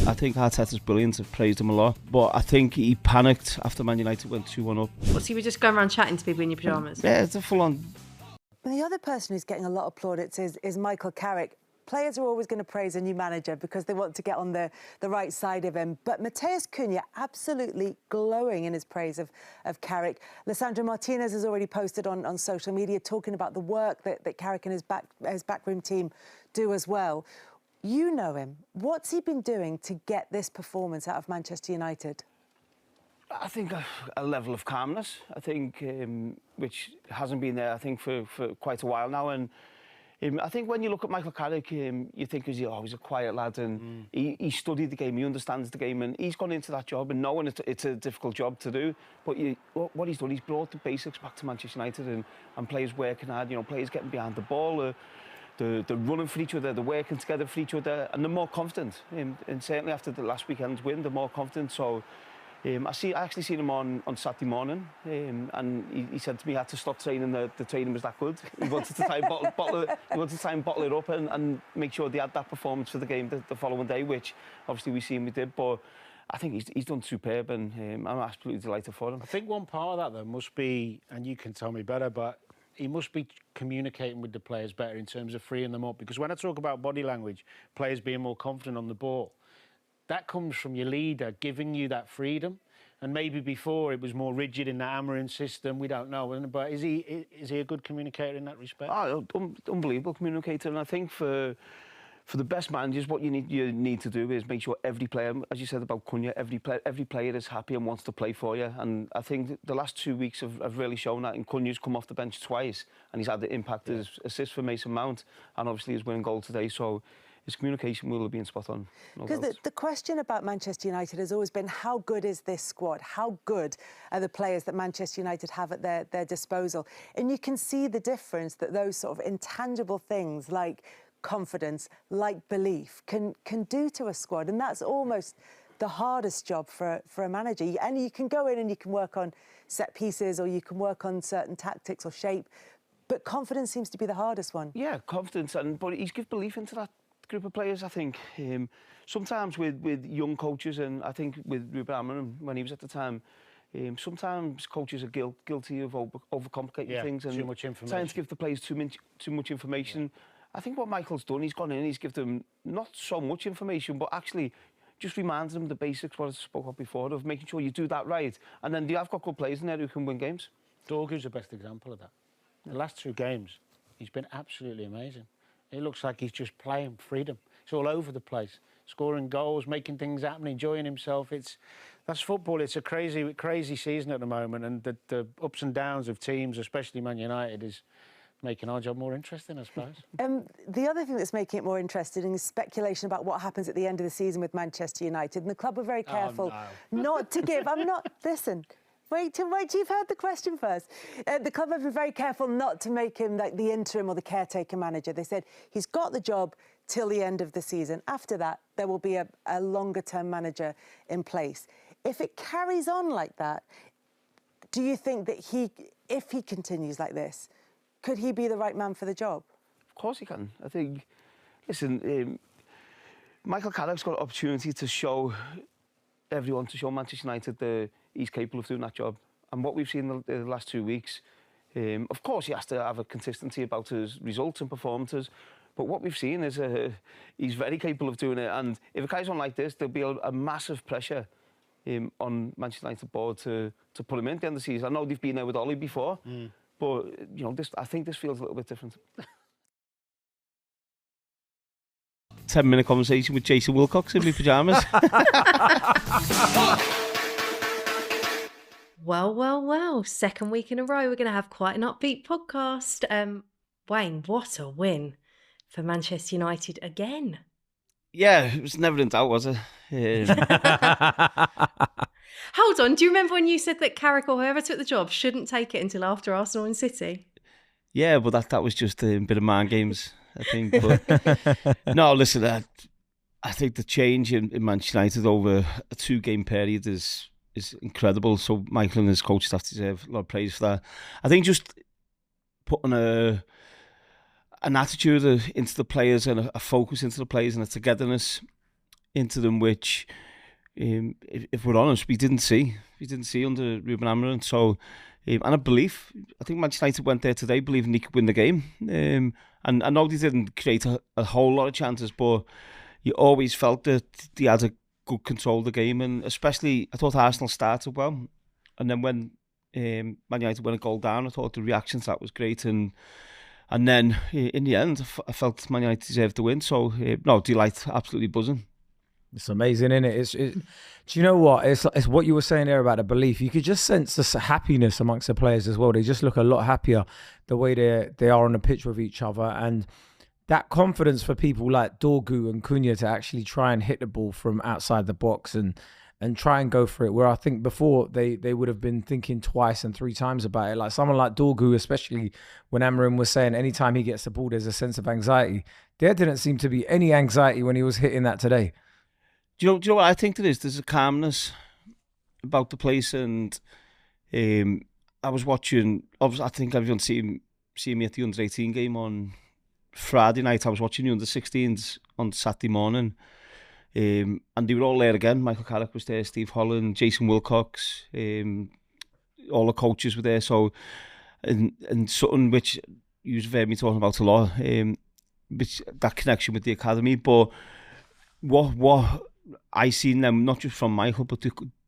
I think Arteta's brilliant. I've praised him a lot. But I think he panicked after Man United went 2-1 up. What, so you were just going around chatting to people in your pyjamas? Yeah, it's a full-on... The other person who's getting a lot of plaudits is Mikel Carrick. Players are always going to praise a new manager because they want to get on the right side of him. But Matheus Cunha absolutely glowing in his praise of Carrick. Lisandro Martinez has already posted on social media talking about the work that Carrick and his backroom team do as well. You know him. What's he been doing to get this performance out of Manchester United? I think a level of calmness, I think, which hasn't been there, I think, for quite a while now. And I think when you look at Mikel Carrick, you think he's a quiet lad, and he studied the game, he understands the game, and he's gone into that job and knowing it's a difficult job to do. But what he's done, he's brought the basics back to Manchester United, and players working hard, players getting behind the ball, they're running for each other, they're working together for each other, and they're more confident. And certainly after the last weekend's win, they're more confident. So I actually seen him on Saturday morning, and he said to me he had to stop training. The training was that good. He wanted to try and bottle it up and make sure they had that performance for the game the following day, which obviously we did. But I think he's done superb, and I'm absolutely delighted for him. I think one part of that, though, must be, and you can tell me better, but he must be communicating with the players better in terms of freeing them up. Because when I talk about body language, players being more confident on the ball, that comes from your leader giving you that freedom. And maybe before it was more rigid in that hammering system. We don't know. But is he a good communicator in that respect? Oh, unbelievable communicator. And I think for the best managers, what you need to do is make sure every player, as you said about Cunha, every player is happy and wants to play for you. And I think the last 2 weeks have really shown that. And Cunha's come off the bench twice, and he's had the impact as assist for Mason Mount, and obviously his winning goal today. So his communication will have been spot on. Because the question about Manchester United has always been, how good is this squad? How good are the players that Manchester United have at their disposal? And you can see the difference that those sort of intangible things like confidence, like belief, can do to a squad. And that's almost the hardest job for a manager. And you can go in and you can work on set pieces, or you can work on certain tactics or shape, but confidence seems to be the hardest one. Yeah, confidence, but he's give belief into that group of players. I think sometimes with young coaches, and I think with Ruben Amorim when he was at the time, sometimes coaches are guilty of overcomplicating things and too much information. Trying to give the players too much information. Yeah. I think what Michael's done, he's gone in, he's given them not so much information, but actually just reminds them the basics, what I spoke about before, of making sure you do that right. And then you have got good players in there who can win games. Dorgu's the best example of that. The last 2 games, he's been absolutely amazing. It looks like he's just playing freedom. It's all over the place, scoring goals, making things happen, enjoying himself. That's football. It's a crazy season at the moment, and the ups and downs of teams, especially Man United, is making our job more interesting, I suppose. The other thing that's making it more interesting is speculation about what happens at the end of the season with Manchester United. And the club were very careful not to give... Listen. Wait till you've heard the question first. The club have been very careful not to make him like the interim or the caretaker manager. They said he's got the job till the end of the season. After that, there will be a longer-term manager in place. If it carries on like that, do you think that if he continues like this, could he be the right man for the job? Of course he can. I think, listen, Mikel Carrick's got an opportunity to show everyone, to show Manchester United that he's capable of doing that job. And what we've seen the last 2 weeks, of course he has to have a consistency about his results and performances, but what we've seen is he's very capable of doing it. And if it carries on like this, there'll be a massive pressure on Manchester United board to put him in at the end of the season. I know they've been there with Ollie before, but I think this feels a little bit different. 10-minute conversation with Jason Wilcox in my pyjamas. Well. Second week in a row, we're going to have quite an upbeat podcast. Wayne, what a win for Manchester United again. Yeah, it was never in doubt, was it? Hold on, do you remember when you said that Carrick or whoever took the job shouldn't take it until after Arsenal and City? Yeah, but that was just a bit of mind games, I think. But no, listen, I think the change in Manchester United over a 2-game period is incredible. So Michael and his coach staff deserve a lot of praise for that. I think just putting an attitude into the players and a focus into the players and a togetherness into them, which, if we're honest, we didn't see under Ruben Amorim. So, and a belief. I think Manchester United went there today believing they could win the game. And I know they didn't create a whole lot of chances, but you always felt that they had a good control of the game, and especially I thought Arsenal started well, and then when Man United went a goal down, I thought the reaction to that was great, and then in the end I felt Man United deserved to win. So no, delight, absolutely buzzing. It's amazing, isn't it? Do you know what? It's what you were saying there about the belief. You could just sense this happiness amongst the players as well. They just look a lot happier the way they are on the pitch with each other, and that confidence for people like Dorgu and Cunha to actually try and hit the ball from outside the box and try and go for it, where I think before they would have been thinking twice and three times about it. Like someone like Dorgu, especially when Amorim was saying anytime he gets the ball, there's a sense of anxiety. There didn't seem to be any anxiety when he was hitting that today. Do you know what I think there is? There's a calmness about the place, and I was watching. Obviously, I think everyone seen me at the under-18 game on Friday night. I was watching the under-16s on Saturday morning, and they were all there again. Michael Carrick was there, Steve Holland, Jason Wilcox, all the coaches were there. So, and something which you've heard me talking about a lot, which that connection with the academy. But what I seen them, not just from Michael, but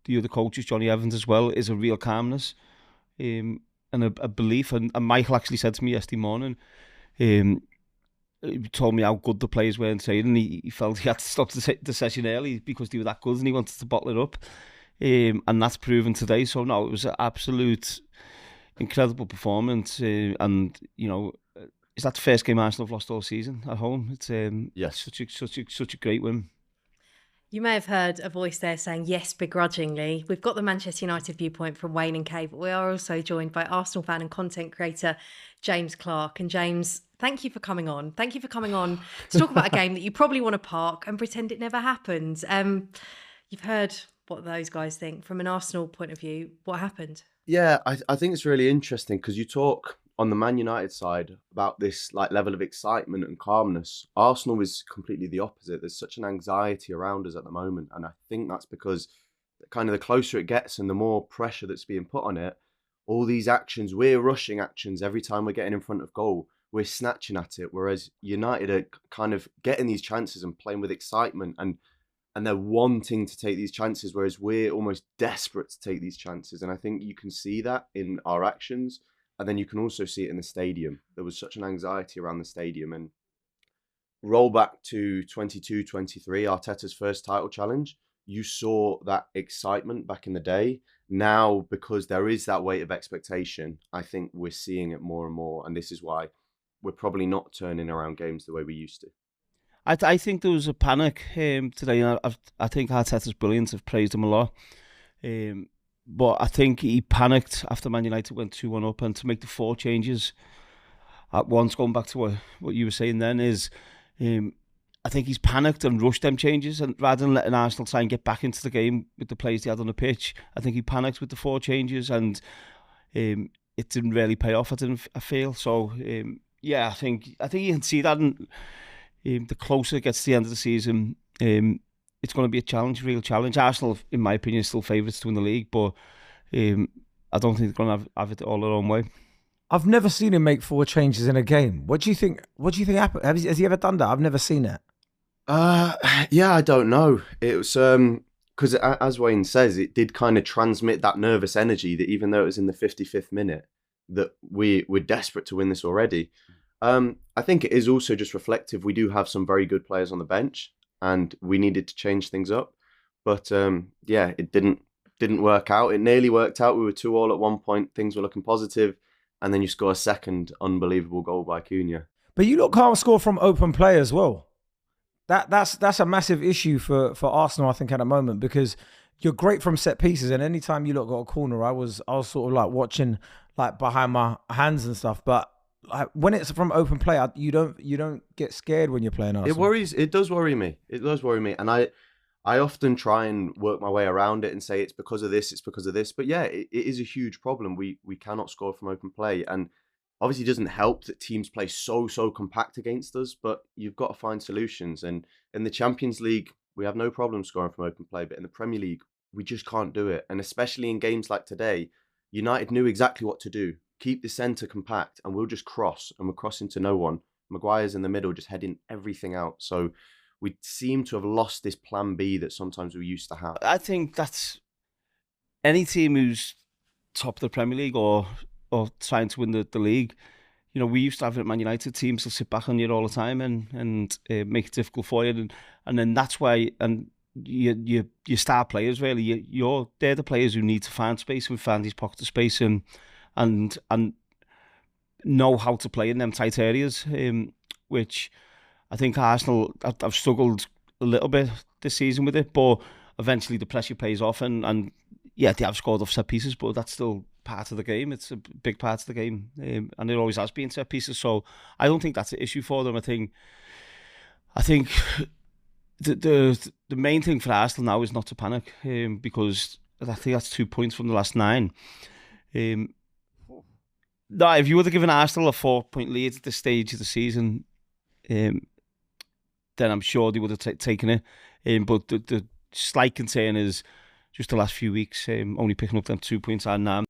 the other coaches, Johnny Evans as well, is a real calmness and a belief. And Michael actually said to me yesterday morning, he told me how good the players were and saying he felt he had to stop the session early because they were that good and he wanted to bottle it up. And that's proven today. So no, it was an absolute incredible performance. And, you know, is that the first game Arsenal have lost all season at home? It's yes. such a great win. You may have heard a voice there saying yes begrudgingly. We've got the Manchester United viewpoint from Wayne and Kay, but we are also joined by Arsenal fan and content creator James Clark. And James, thank you for coming on. Thank you for coming on to talk about a game that you probably want to park and pretend it never happened. You've heard what those guys think. From an Arsenal point of view, what happened? Yeah, I think it's really interesting because you talk on the Man United side about this like level of excitement and calmness. Arsenal is completely the opposite. There's such an anxiety around us at the moment, and I think that's because kind of the closer it gets and the more pressure that's being put on it, all these actions, we're rushing actions every time we're getting in front of goal. We're snatching at it, whereas United are kind of getting these chances and playing with excitement and they're wanting to take these chances, whereas we're almost desperate to take these chances. And I think you can see that in our actions. And then you can also see it in the stadium. There was such an anxiety around the stadium. And roll back to 22-23, Arteta's first title challenge. You saw that excitement back in the day. Now, because there is that weight of expectation, I think we're seeing it more and more. And this is why we're probably not turning around games the way we used to. I think there was a panic today. I think Arteta's brilliant. I've praised him a lot. But I think he panicked after Man United went 2-1 up, and to make the 4 changes at once, going back to what you were saying then, is I think he's panicked and rushed them changes, and rather than letting Arsenal try and get back into the game with the players they had on the pitch, I think he panicked with the 4 changes, and it didn't really pay off. I feel so. Yeah, I think you can see that, and the closer it gets to the end of the season, it's going to be a challenge, real challenge. Arsenal, in my opinion, are still favourites to win the league, but I don't think they're going to have it all their own way. I've never seen him make 4 changes in a game. What do you think happened? Has he ever done that? I've never seen it. Yeah, I don't know. It was because, as Wayne says, it did kind of transmit that nervous energy that even though it was in the 55th minute, that we're desperate to win this already. I think it is also just reflective. We do have some very good players on the bench, and we needed to change things up. But yeah, it didn't work out. It nearly worked out. We were 2-2 at one point. Things were looking positive. And then you score a second unbelievable goal by Cunha. But you lot can't score from open play as well. That's a massive issue for Arsenal, I think, at the moment, because you're great from set pieces, and anytime you lot got a corner, I was sort of like watching like behind my hands and stuff. But when it's from open play, you don't get scared when you're playing Arsenal. It does worry me. It does worry me, and I often try and work my way around it and say it's because of this, it's because of this. But yeah, it is a huge problem. We cannot score from open play. And obviously it doesn't help that teams play so compact against us, but you've got to find solutions. And in the Champions League, We have no problem scoring from open play, but in the Premier League, we just can't do it. And especially in games like today, United knew exactly what to do. Keep the centre compact and we'll just cross, and we're crossing to no one. Maguire's in the middle, just heading everything out. So we seem to have lost this plan B that sometimes we used to have. I think that's any team who's top of the Premier League or trying to win the league. You know, we used to have it at Man United, teams will sit back on you all the time and make it difficult for you. And then that's why, and your star players really, they're the players who need to find space and find these pockets of space and know how to play in them tight areas, which I think Arsenal have struggled a little bit this season with it, but eventually the pressure pays off and yeah, they have scored off set pieces, but that's still part of the game. It's a big part of the game, and it always has been set pieces. So I don't think that's an issue for them. I think the main thing for Arsenal now is not to panic, because I think that's 2 points from the last 9. No, if you would have given Arsenal a 4-point lead at this stage of the season, then I'm sure they would have taken it. But the slight concern is just the last few weeks, only picking up them 2 points and now.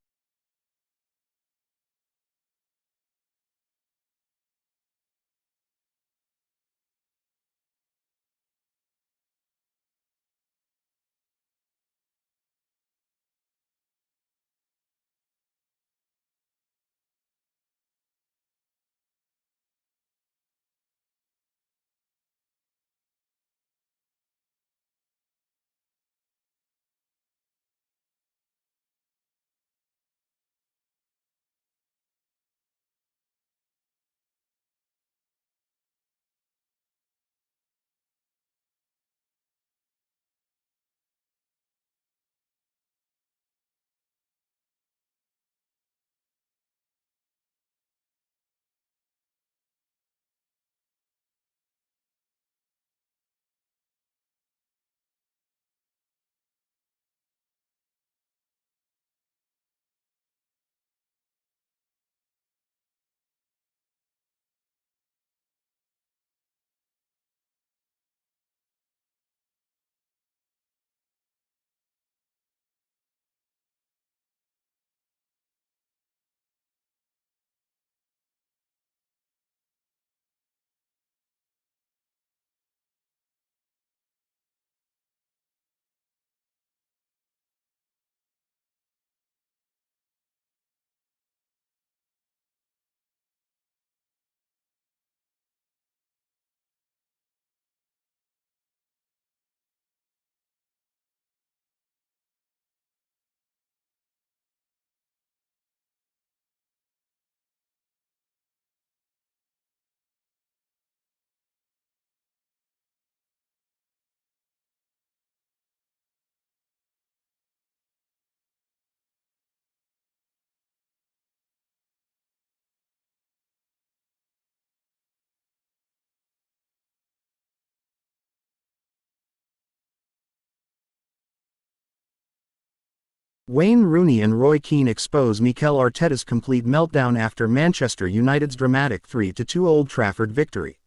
Wayne Rooney and Roy Keane expose Mikel Arteta's complete meltdown after Manchester United's dramatic 3-2 Old Trafford victory.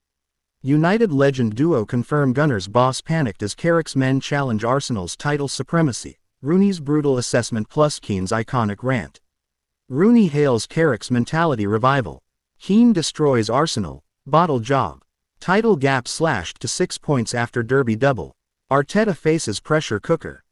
United legend duo confirm Gunners' boss panicked as Carrick's men challenge Arsenal's title supremacy, Rooney's brutal assessment plus Keane's iconic rant. Rooney hails Carrick's mentality revival. Keane destroys Arsenal, bottle job. Title gap slashed to 6 points after Derby double. Arteta faces pressure cooker.